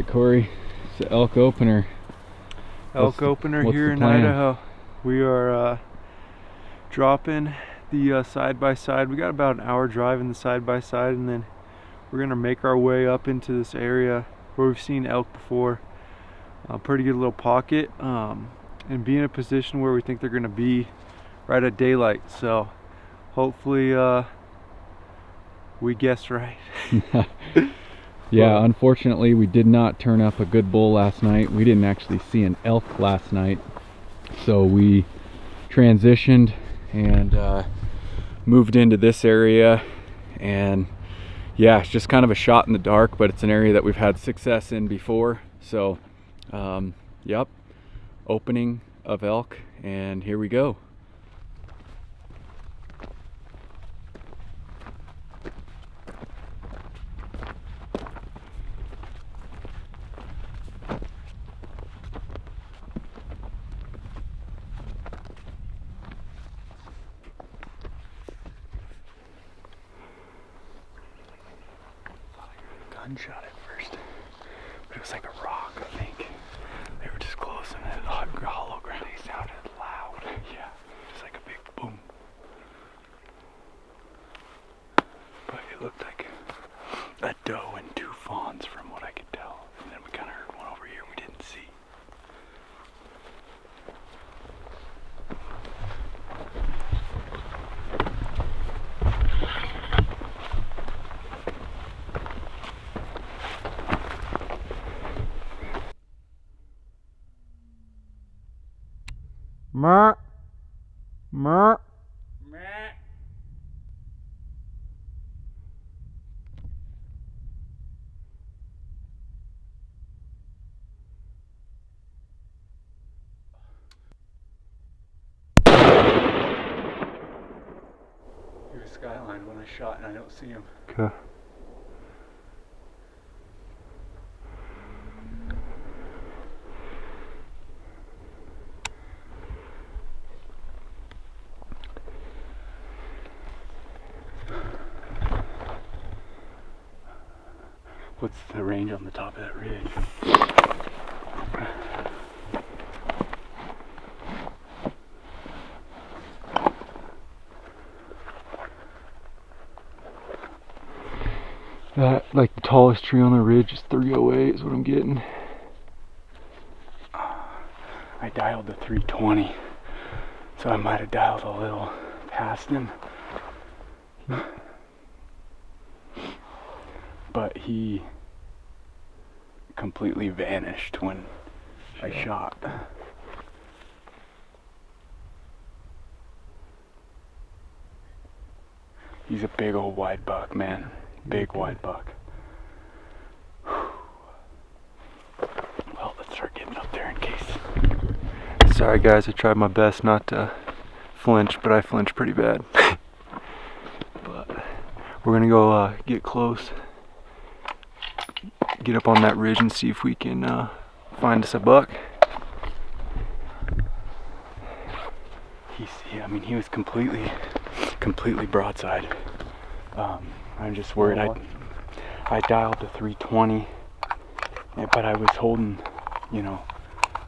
right, Corey. It's the elk opener. Elk opener here in Idaho. We are dropping the side-by-side. We got about an hour drive in the side-by-side, and then we're gonna make our way up into this area where we've seen elk before. Pretty good little pocket, and be in a position where we think they're gonna be right at daylight. So hopefully we guessed right. Yeah, unfortunately we did not turn up a good bull last night. We didn't actually see an elk last night, so we transitioned and moved into this area. And yeah, it's just kind of a shot in the dark, but it's an area that we've had success in before. So yep, opening of elk, and here we go. Gunshot at first, but it was like a rock, I think. They were just close and it hollow ground. They sounded loud. Yeah, just like a big boom. But it looked like a doe and two fawns from what I could tell. And then we kind of heard one over here we didn't see. Mer, mer, meh. He was skyline when I shot and I don't see him. Okay. What's the range on the top of that ridge? That, like the tallest tree on the ridge, is 308 is what I'm getting. I dialed to 320, so I might have dialed a little past him. But he completely vanished when I shot. He's a big old wide buck, man. Big wide buck. Well, let's start getting up there in case. Sorry guys, I tried my best not to flinch, but I flinched pretty bad. But we're gonna go get close, get up on that ridge and see if we can find us a buck. Yeah, I mean, he was completely broadside. I'm just worried. I dialed to 320, but I was holding, you know,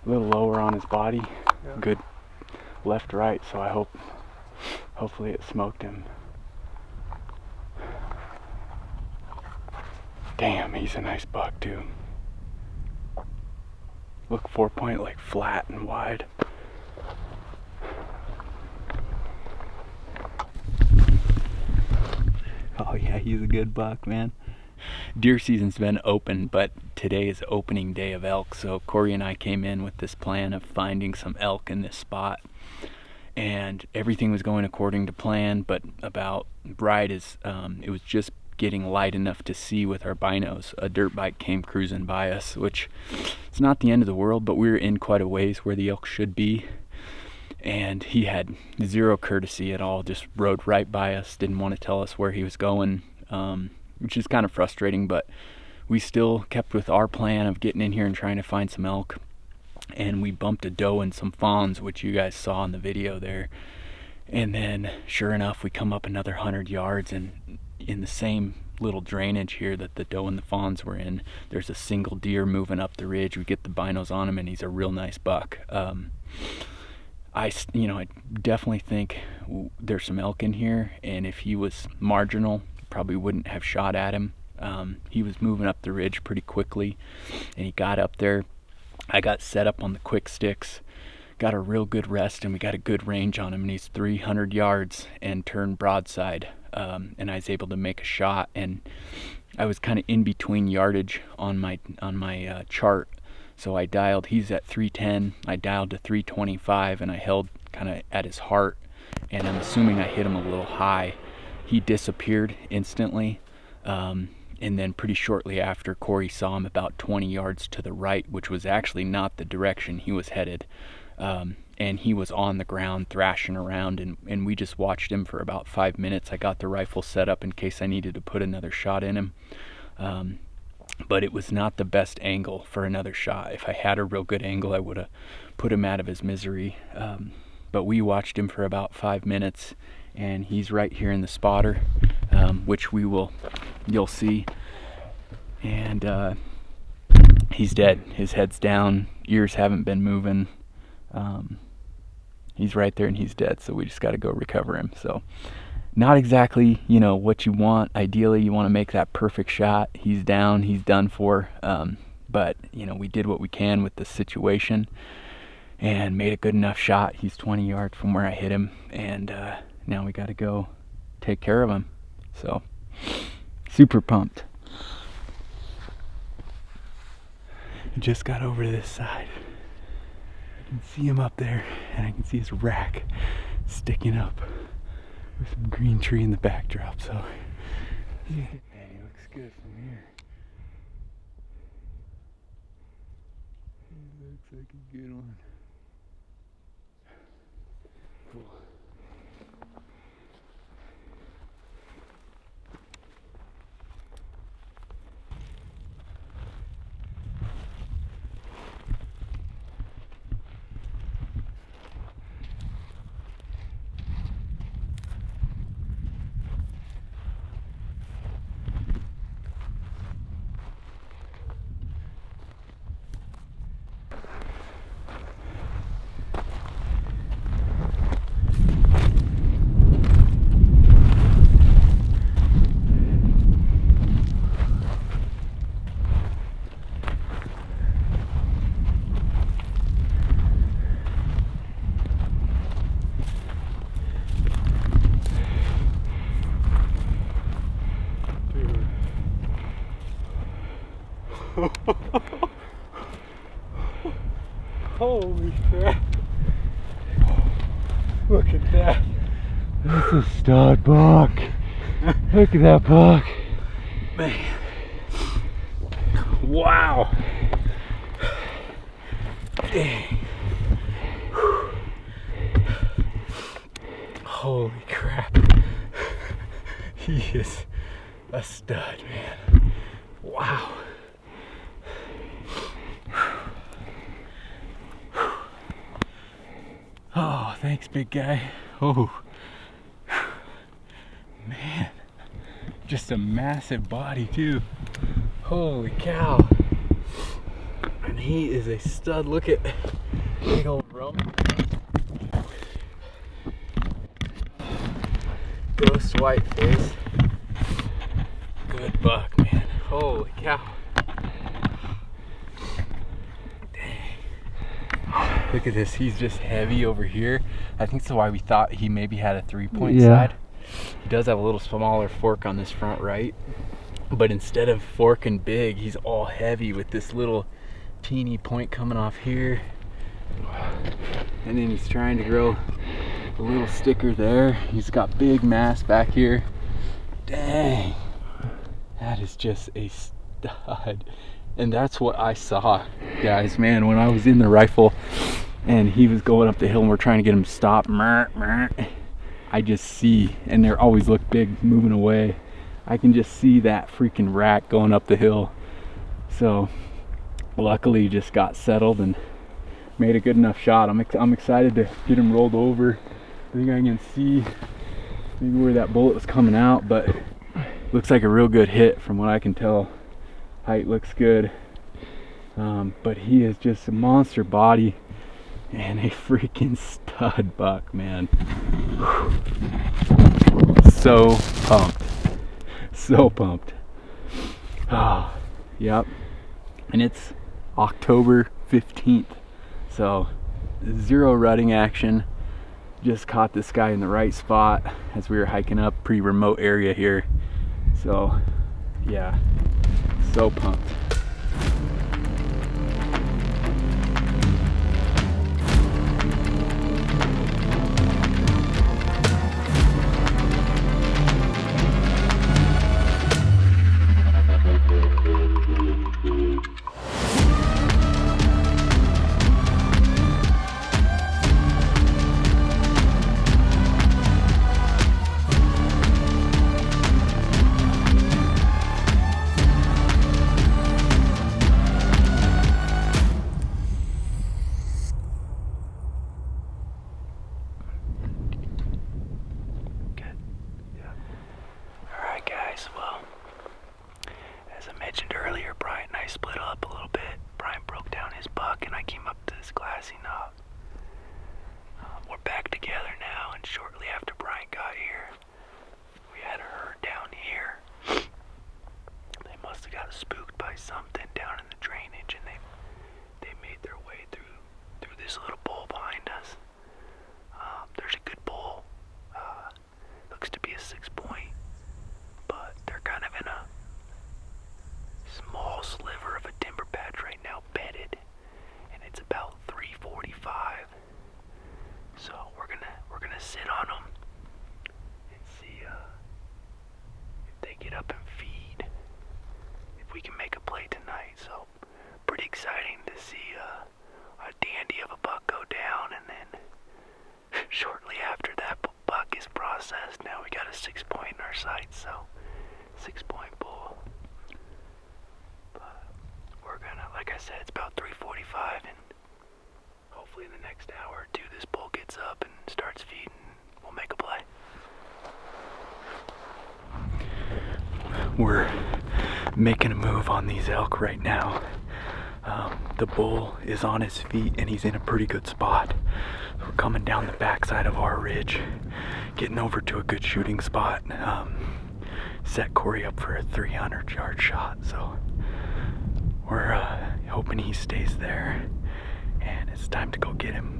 a little lower on his body, yeah. Good left right, so hopefully it smoked him. Damn, he's a nice buck too. Look, 4-point, like flat and wide. Oh yeah, he's a good buck, man. Deer season's been open, but today is opening day of elk, so Corey and I came in with this plan of finding some elk in this spot, and everything was going according to plan. But about right as it was just getting light enough to see with our binos, a dirt bike came cruising by us, which it's not the end of the world, but we were in quite a ways where the elk should be, and he had zero courtesy at all, just rode right by us, didn't want to tell us where he was going, which is kind of frustrating. But we still kept with our plan of getting in here and trying to find some elk, and we bumped a doe and some fawns, which you guys saw in the video there. And then sure enough, we come up another 100 yards, and in the same little drainage here that the doe and the fawns were in. There's a single deer moving up the ridge. We get the binos on him, and he's a real nice buck. I definitely think there's some elk in here, and if he was marginal, probably wouldn't have shot at him. He was moving up the ridge pretty quickly, and he got up there. I got set up on the quick sticks, got a real good rest, and we got a good range on him, and he's 300 yards and turned broadside, and I was able to make a shot. And I was kind of in between yardage on my chart, so I dialed, he's at 310, I dialed to 325, and I held kind of at his heart, and I'm assuming I hit him a little high. He disappeared instantly, and then pretty shortly after, Corey saw him about 20 yards to the right, which was actually not the direction he was headed, and he was on the ground thrashing around, and we just watched him for about 5 minutes. I got the rifle set up in case I needed to put another shot in him. But it was not the best angle for another shot. If I had a real good angle, I would have put him out of his misery. But we watched him for about 5 minutes, and he's right here in the spotter, which you'll see. And he's dead. His head's down, ears haven't been moving. He's right there and he's dead, so we just got to go recover him. So not exactly, what you want. Ideally, you want to make that perfect shot. He's down, he's done for. But, we did what we can with the situation and made a good enough shot. He's 20 yards from where I hit him, and now we got to go take care of him. So, super pumped. Just got over to this side. I can see him up there, and I can see his rack sticking up with some green tree in the backdrop. So yeah, he looks good from here. He looks like a good one. Cool. Holy crap. Look at that. That's a stud buck. Look at that buck. Man. Wow. Dang. Holy crap. He is a stud, man. Wow. Oh, thanks, big guy. Oh, man, just a massive body too. Holy cow. And he is a stud. Look at big old rump. Ghost white face. Good buck, man. Holy cow. Look at this, he's just heavy over here. I think that's why we thought he maybe had a 3-point side. He does have a little smaller fork on this front right, but instead of forking big, he's all heavy with this little teeny point coming off here. And then he's trying to grow a little sticker there. He's got big mass back here. Dang, that is just a stud. And that's what I saw, guys, man, when I was in the rifle and he was going up the hill and we're trying to get him to stop. I just see, and they always look big moving away. I can just see that freaking rack going up the hill. So luckily just got settled and made a good enough shot. I'm excited to get him rolled over. I think I can see maybe where that bullet was coming out, but Looks like a real good hit from what I can tell. Height looks good. But he is just a monster body and a freaking stud buck, man. So pumped. So pumped. Ah, yep. And it's October 15th. So 0 rutting action. Just caught this guy in the right spot as we were hiking up, pretty remote area here. So yeah, so pumped. We're making a move on these elk right now. The bull is on his feet and he's in a pretty good spot. We're coming down the backside of our ridge, getting over to a good shooting spot. Set Corey up for a 300-yard shot, so we're hoping he stays there, and it's time to go get him.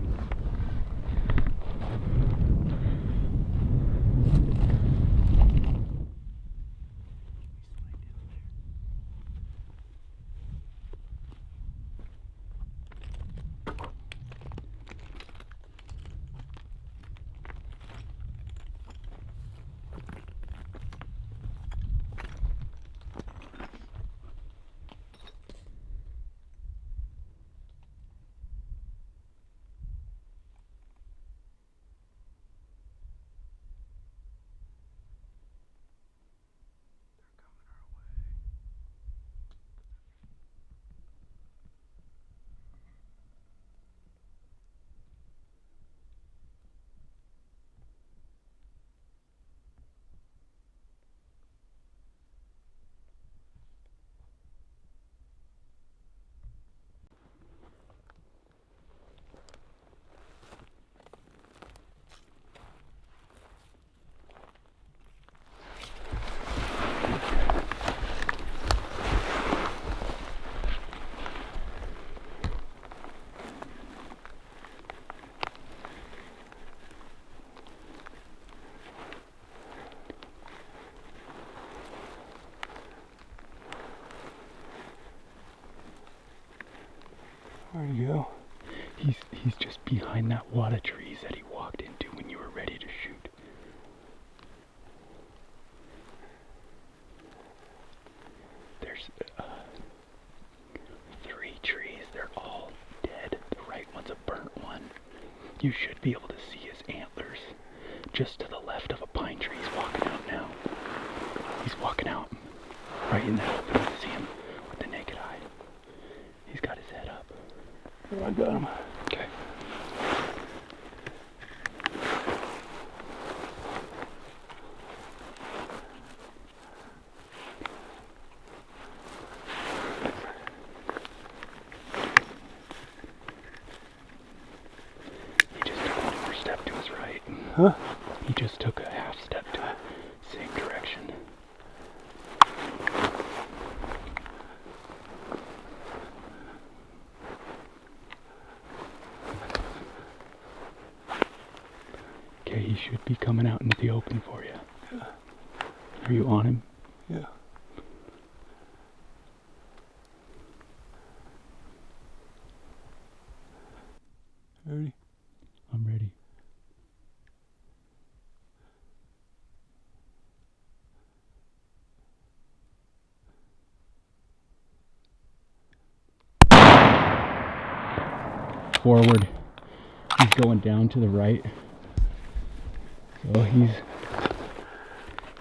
Where'd he go? He's just behind that wad of trees that he walked into when you were ready to shoot. There's 3 trees. They're all dead. The right one's a burnt one. You should be able to see his antlers just to the left of a pine tree. He's walking out now. He's walking out right in that open. You can see him with the naked eye. He's got his head up. I got him. Okay. Huh? He just took a half step to the same direction. Okay, he should be coming out into the open for you. Yeah. Are you on him? Yeah. Ready? I'm ready. Forward. He's going down to the right. So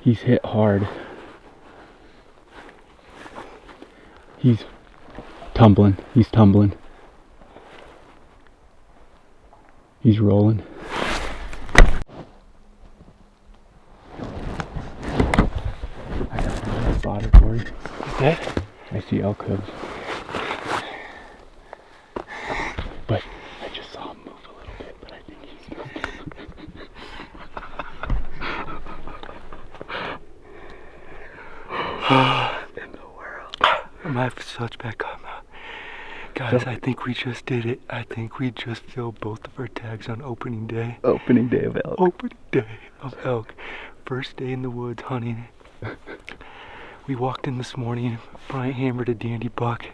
he's hit hard. He's tumbling. He's tumbling. He's rolling. I got a spotter for you. Okay. I see elk hooves. But I just saw him move a little bit, but I think he's moving. In the world. I might have such bad karma. Guys, I think we just did it. I think we just filled both of our tags on opening day. Opening day of elk. Opening day of elk. First day in the woods hunting. We walked in this morning. Bryant hammered a dandy buck.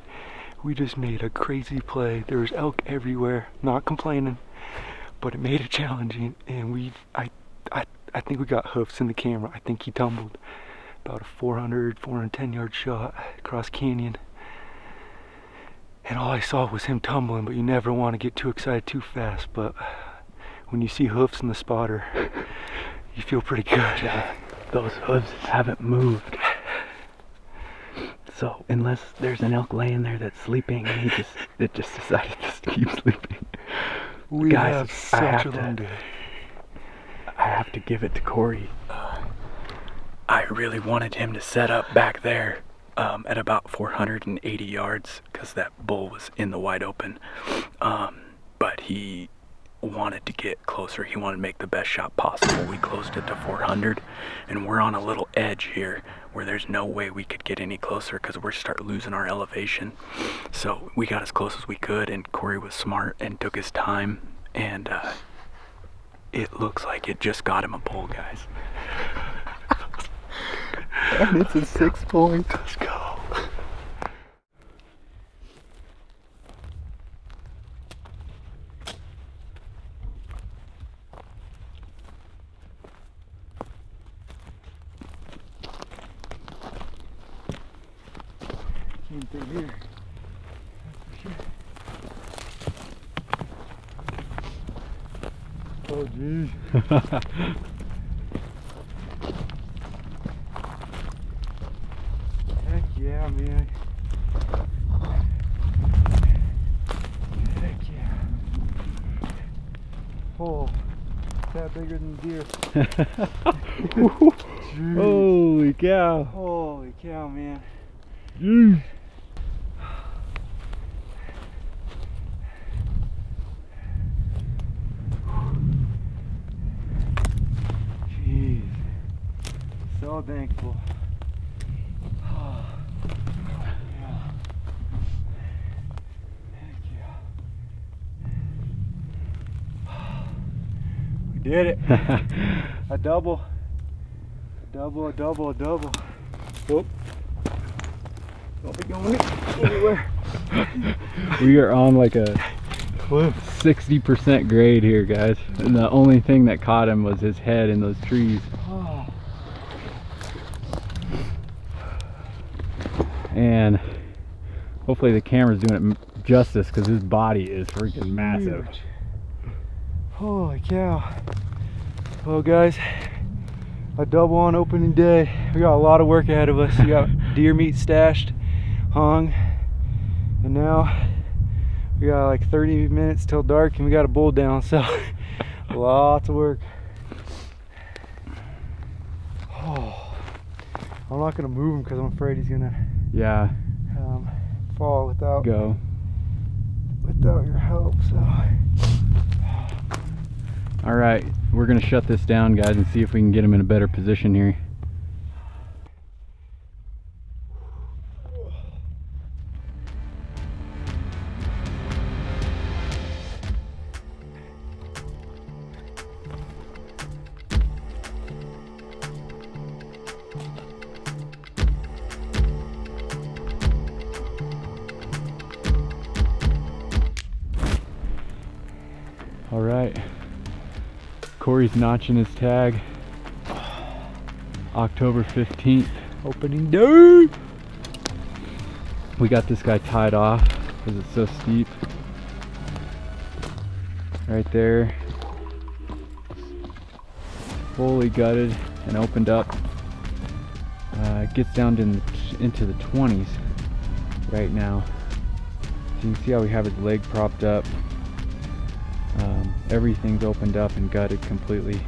We just made a crazy play. There was elk everywhere. Not complaining, but it made it challenging. And I think we got hoofs in the camera. I think he tumbled about a 410 yard shot across canyon. And all I saw was him tumbling, but you never want to get too excited too fast. But when you see hoofs in the spotter, you feel pretty good. Yeah, those hooves haven't moved. So unless there's an elk laying there that's sleeping, and it just decided to keep sleeping. We Guys, have such a long day. I have to give it to Corey. I really wanted him to set up back there at about 480 yards because that bull was in the wide open. But he wanted to get closer. He wanted to make the best shot possible. We closed it to 400, and we're on a little edge here where there's no way we could get any closer because we're start losing our elevation. So we got as close as we could, and Corey was smart and took his time, and it looks like it just got him a bull, guys. And it's a 6 point. Let's go. Came through here. That's for sure. Oh geez. Heck yeah, man. Heck yeah. Oh, that bigger than deer. Holy cow. Holy cow, man. Jeez. Jeez. So thankful. Oh, yeah. Heck yeah. We did it. A double. Double, a double, a double. Whoop. Don't be going anywhere. We are on like a 60% grade here, guys. And the only thing that caught him was his head in those trees. Oh. And hopefully the camera's doing it justice because his body is freaking massive. Huge. Holy cow. Well, guys, a double on opening day. We got a lot of work ahead of us. We got deer meat stashed, hung, and now we got like 30 minutes till dark and we got a bull down, so lots of work. Oh, I'm not gonna move him because I'm afraid he's gonna fall without your help. So All right, we're gonna shut this down, guys, and see if we can get him in a better position here. All right, Corey's notching his tag. October 15th, opening day. We got this guy tied off because it's so steep. Right there. Fully gutted and opened up. It gets down to into the 20s right now. So you can see how we have his leg propped up. Everything's opened up and gutted completely.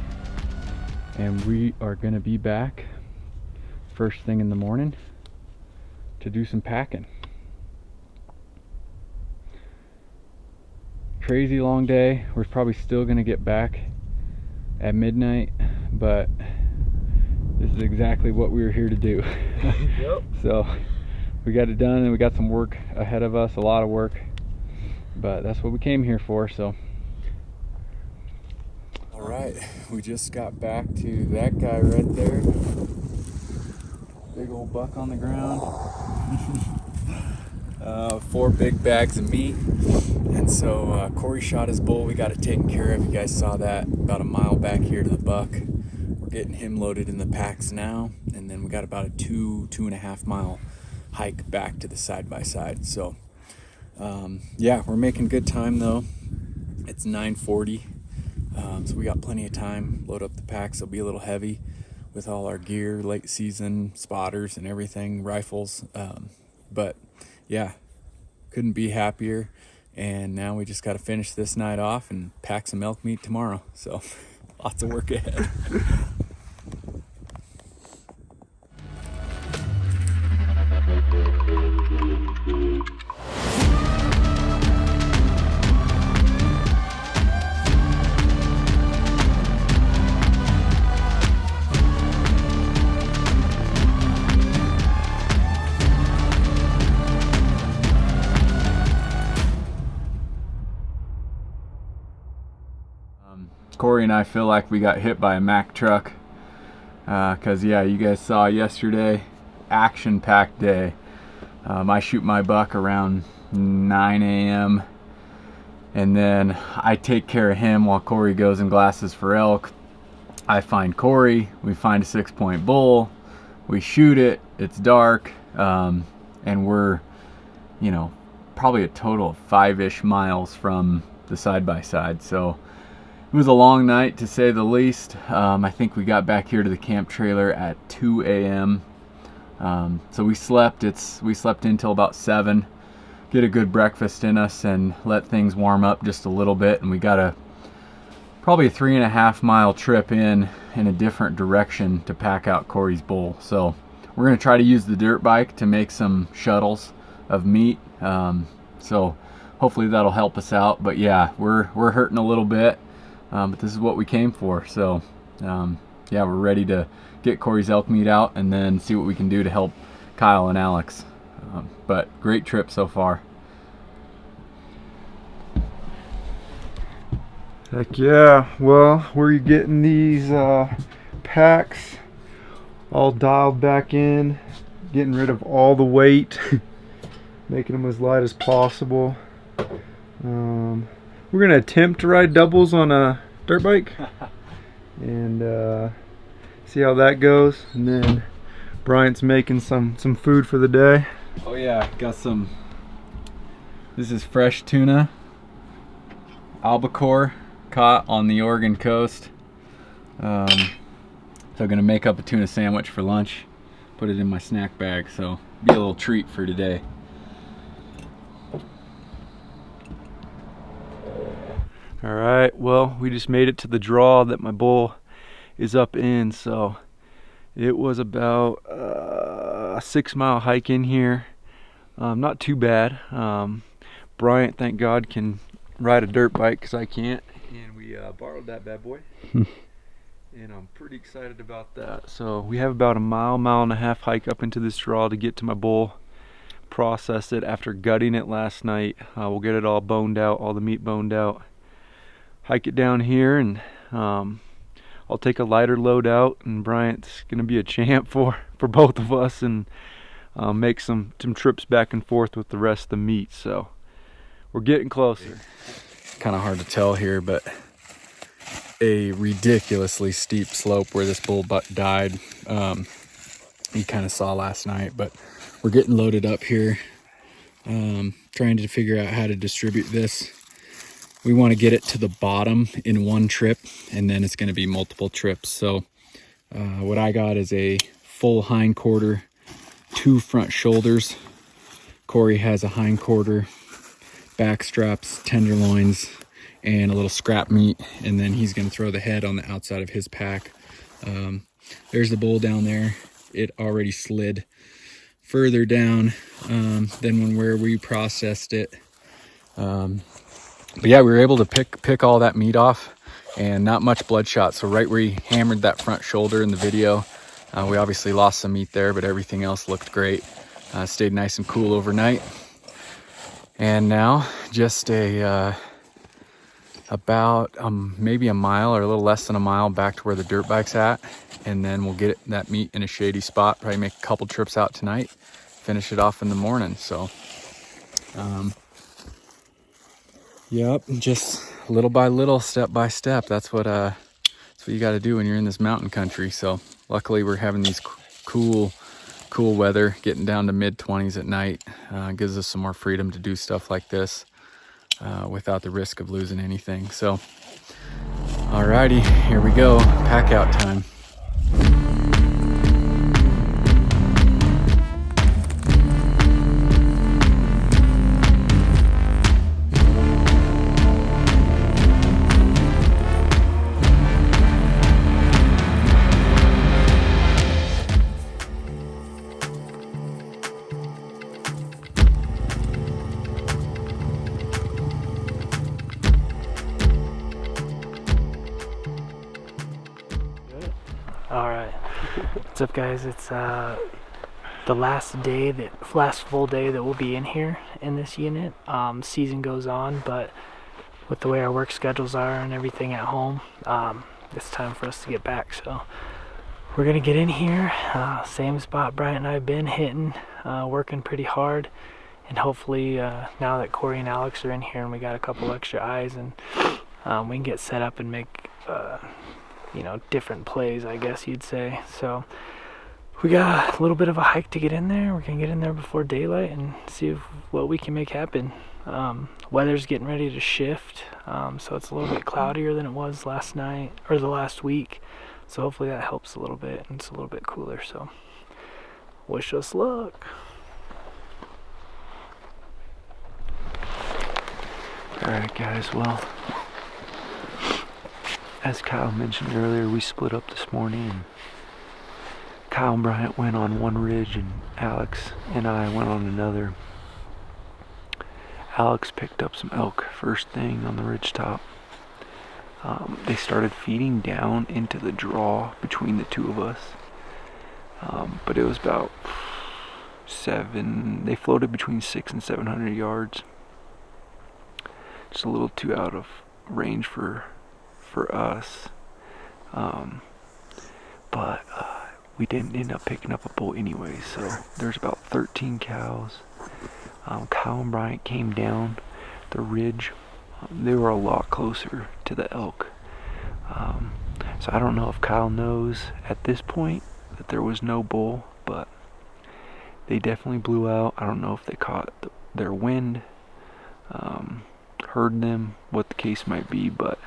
And we are going to be back first thing in the morning to do some packing. Crazy long day. We're probably still going to get back at midnight, but this is exactly what we were here to do. Yep. So we got it done, and we got some work ahead of us, a lot of work, but that's what we came here for. So all right, we just got back to that guy right there. Big old buck on the ground. 4 big bags of meat. And so Corey shot his bull. We got it taken care of. You guys saw that about a mile back here to the buck. We're getting him loaded in the packs now. And then we got about a 2.5 mile hike back to the side-by-side. So yeah, we're making good time though. It's 9:40. So we got plenty of time. Load up the packs. They'll be a little heavy with all our gear, late season spotters and everything, rifles. But yeah, couldn't be happier. And now we just got to finish this night off and pack some elk meat tomorrow. So lots of work ahead. Corey and I feel like we got hit by a Mack truck because yeah, you guys saw yesterday, action-packed day. I shoot my buck around 9 a.m. and then I take care of him while Corey goes and glasses for elk. I find Corey, we find a 6-point bull, we shoot it, it's dark, and we're, you know, probably a total of 5-ish miles from the side-by-side. So it was a long night, to say the least. I think we got back here to the camp trailer at 2 a.m. So we slept until about 7, get a good breakfast in us and let things warm up just a little bit. And we got probably a 3.5 mile trip in a different direction to pack out Corey's bull. So we're gonna try to use the dirt bike to make some shuttles of meat. So hopefully that'll help us out. But yeah, we're hurting a little bit. But this is what we came for. So yeah, we're ready to get Corey's elk meat out and then see what we can do to help Kyle and Alex. But great trip so far. Heck yeah. Well, we're getting these packs all dialed back in, getting rid of all the weight, making them as light as possible. We're gonna attempt to ride doubles on a dirt bike and see how that goes. And then Bryant's making some food for the day. Oh yeah, got some. This is fresh tuna, albacore, caught on the Oregon coast. So I'm gonna make up a tuna sandwich for lunch, put it in my snack bag. So be a little treat for today. All right, well, we just made it to the draw that my bull is up in. So it was about a 6 mile hike in here. Not too bad. Bryant, thank God, can ride a dirt bike because I can't. And We borrowed that bad boy, and I'm pretty excited about that. So we have about a mile and a half hike up into this draw to get to my bull, process it after gutting it last night. We'll get it all boned out, all the meat boned out, hike it down here, and I'll take a lighter load out, and Bryant's gonna be a champ for both of us, and make some trips back and forth with the rest of the meat. So we're getting closer. Kind of hard to tell here, but a ridiculously steep slope where this bull died. You kind of saw last night, but we're getting loaded up here, trying to figure out how to distribute this. We want to get it to the bottom in one trip, and then it's going to be multiple trips. So what I got is a full hind quarter, 2 front shoulders. Corey has a hind quarter, back straps, tenderloins, and a little scrap meat, and then he's going to throw the head on the outside of his pack. There's the bull down there. It already slid further down than where we processed it. But yeah, we were able to pick all that meat off, and not much bloodshot. So right where he hammered that front shoulder in the video, we obviously lost some meat there, but everything else looked great. Stayed nice and cool overnight. And now just about maybe a mile or a little less than a mile back to where the dirt bike's at, and then we'll get that meat in a shady spot, probably make a couple trips out tonight, finish it off in the morning. So yep, just little by little, step by step. That's what you got to do when you're in this mountain country. So luckily we're having these cool weather, getting down to mid-20s at night. Gives us some more freedom to do stuff like this without the risk of losing anything. So alrighty, here we go, pack out time. Alright, what's up guys? It's the last full day that we'll be in here in this unit. Season goes on, but with the way our work schedules are and everything at home, it's time for us to get back. So we're gonna get in here, same spot Bryant and I have been hitting, working pretty hard, and hopefully now that Corey and Alex are in here and we got a couple extra eyes, and we can get set up and make different plays, I guess you'd say. So we got a little bit of a hike to get in there. We're gonna get in there before daylight and see what we can make happen. Weather's getting ready to shift, so it's a little bit cloudier than it was last night or the last week, so hopefully that helps a little bit and it's a little bit cooler. So wish us luck. Alright guys, well, as Kyle mentioned earlier, we split up this morning, and Kyle and Bryant went on one ridge and Alex and I went on another. Alex picked up some elk first thing on the ridge top. They started feeding down into the draw between the two of us, but it was about they floated between 600 and 700 yards. Just a little too out of range for us, but we didn't end up picking up a bull anyway. So there's about 13 cows. Kyle and Bryant came down the ridge. They were a lot closer to the elk, so I don't know if Kyle knows at this point that there was no bull, but they definitely blew out. I don't know if they caught their wind, heard them, what the case might be, but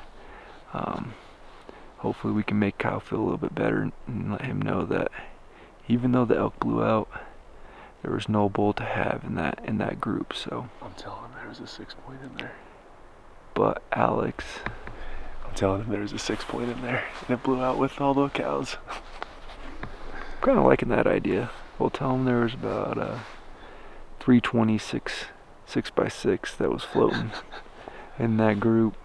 hopefully we can make Kyle feel a little bit better and let him know that even though the elk blew out, there was no bull to have in that group. So I'm telling him there was a 6-point in there. But Alex, I'm telling him there was a 6-point in there, and it blew out with all the cows. I'm kind of liking that idea. We'll tell him there was about 326 6x6 that was floating in that group.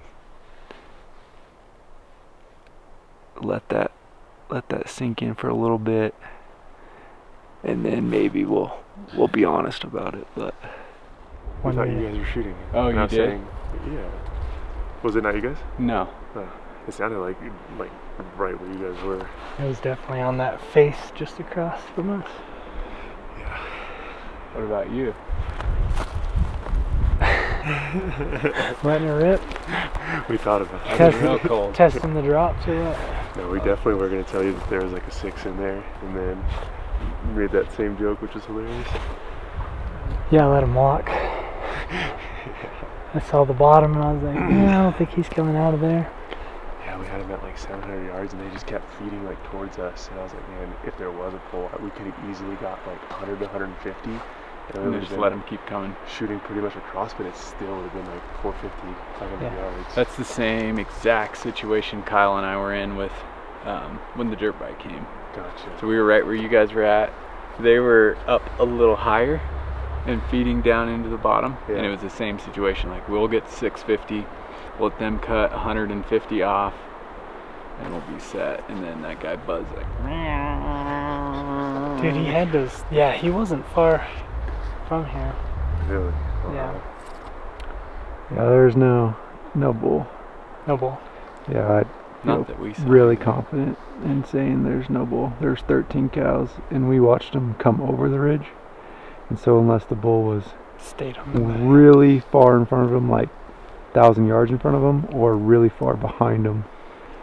let that sink in for a little bit, and then maybe we'll be honest about it. But I thought you guys were shooting. Oh, And you I was did? saying, yeah. Was it not you guys? No. It sounded like right where you guys were. It was definitely on that face just across from us. Yeah. What about you? Letting it rip. We thought about it. That was real cold. Testing the drops or what? No, we definitely were going to tell you that there was like a 6 in there, and then made that same joke, which was hilarious. Yeah, I let him walk. I saw the bottom and I was like, yeah, I don't think he's coming out of there. Yeah, we had him at like 700 yards, and they just kept feeding like towards us. And I was like, man, if there was a pull, we could have easily got like 100 to 150. And then just let them keep coming. Shooting pretty much across, but it still would have been like 450, 500 yards. That's the same exact situation Kyle and I were in with when the dirt bike came. Gotcha. So we were right where you guys were at. They were up a little higher and feeding down into the bottom, and it was the same situation. Like, we'll get 650, we'll let them cut 150 off, and we'll be set. And then that guy buzzed like, Dude, he had those. Yeah, he wasn't far from here. Really? Yeah. yeah, there's no bull. No bull. Yeah, I not feel that we saw. really confident in saying there's no bull. There's 13 cows, and we watched them come over the ridge. And so unless the bull was Stayed on the back. really far in front of him, like 1,000 yards in front of him, or really far behind him.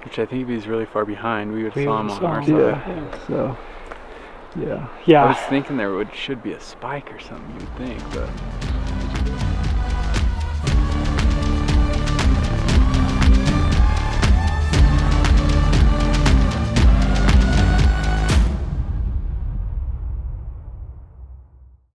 Which I think if he's really far behind, we would have We saw him would've on our saw him. side. Yeah, so, yeah. I Yeah. was thinking there should be a spike or something, you'd think, but